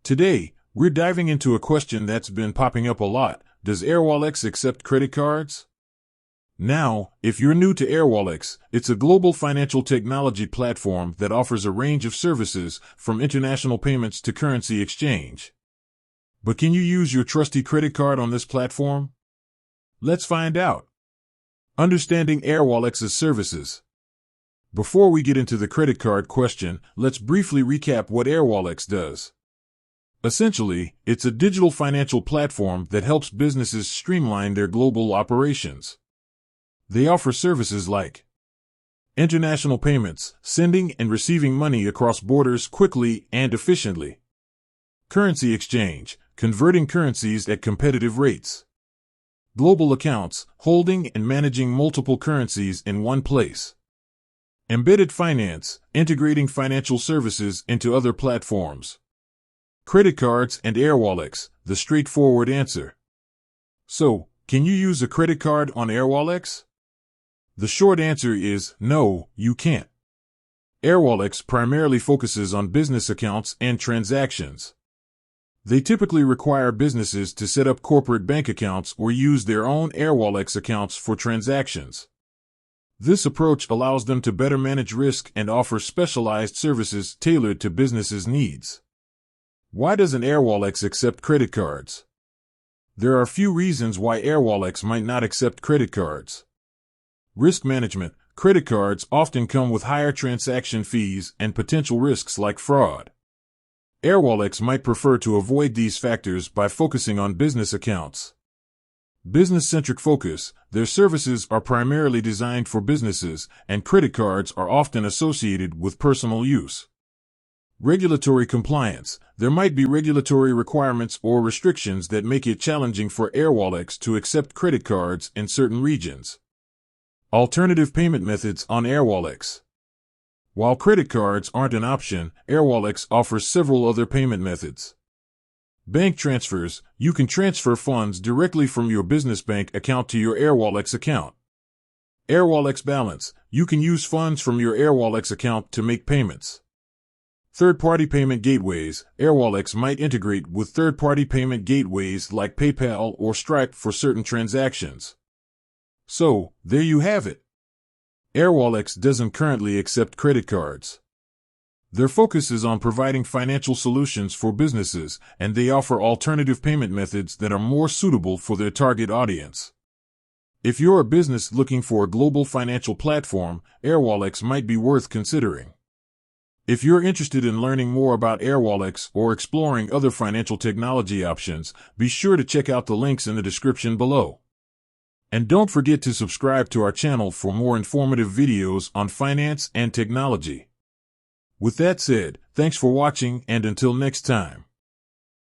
Today, we're diving into a question that's been popping up a lot. Does Airwallex accept credit cards? Now, if you're new to Airwallex, it's a global financial technology platform that offers a range of services, from international payments to currency exchange. But can you use your trusty credit card on this platform? Let's find out. Understanding Airwallex's services. Before we get into the credit card question, let's briefly recap what Airwallex does. Essentially, it's a digital financial platform that helps businesses streamline their global operations. They offer services like international payments, sending and receiving money across borders quickly and efficiently; currency exchange, converting currencies at competitive rates; global accounts, holding and managing multiple currencies in one place; embedded finance, integrating financial services into other platforms; credit cards and Airwallex, the straightforward answer. So, can you use a credit card on Airwallex? The short answer is no, you can't. Airwallex primarily focuses on business accounts and transactions. They typically require businesses to set up corporate bank accounts or use their own Airwallex accounts for transactions. This approach allows them to better manage risk and offer specialized services tailored to businesses' needs. Why doesn't Airwallex accept credit cards? There are a few reasons why Airwallex might not accept credit cards. Risk management. Credit cards often come with higher transaction fees and potential risks like fraud. Airwallex might prefer to avoid these factors by focusing on business accounts. Business-centric focus. Their services are primarily designed for businesses, and credit cards are often associated with personal use. Regulatory compliance. There might be regulatory requirements or restrictions that make it challenging for Airwallex to accept credit cards in certain regions. Alternative payment methods on Airwallex. While credit cards aren't an option, Airwallex offers several other payment methods. Bank transfers. You can transfer funds directly from your business bank account to your Airwallex account. Airwallex balance. You can use funds from your Airwallex account to make payments. Third-party payment gateways. Airwallex might integrate with third-party payment gateways like PayPal or Stripe for certain transactions. So, there you have it. Airwallex doesn't currently accept credit cards. Their focus is on providing financial solutions for businesses, and they offer alternative payment methods that are more suitable for their target audience. If you're a business looking for a global financial platform, Airwallex might be worth considering. If you're interested in learning more about Airwallex or exploring other financial technology options, be sure to check out the links in the description below. And don't forget to subscribe to our channel for more informative videos on finance and technology. With that said, thanks for watching, and until next time.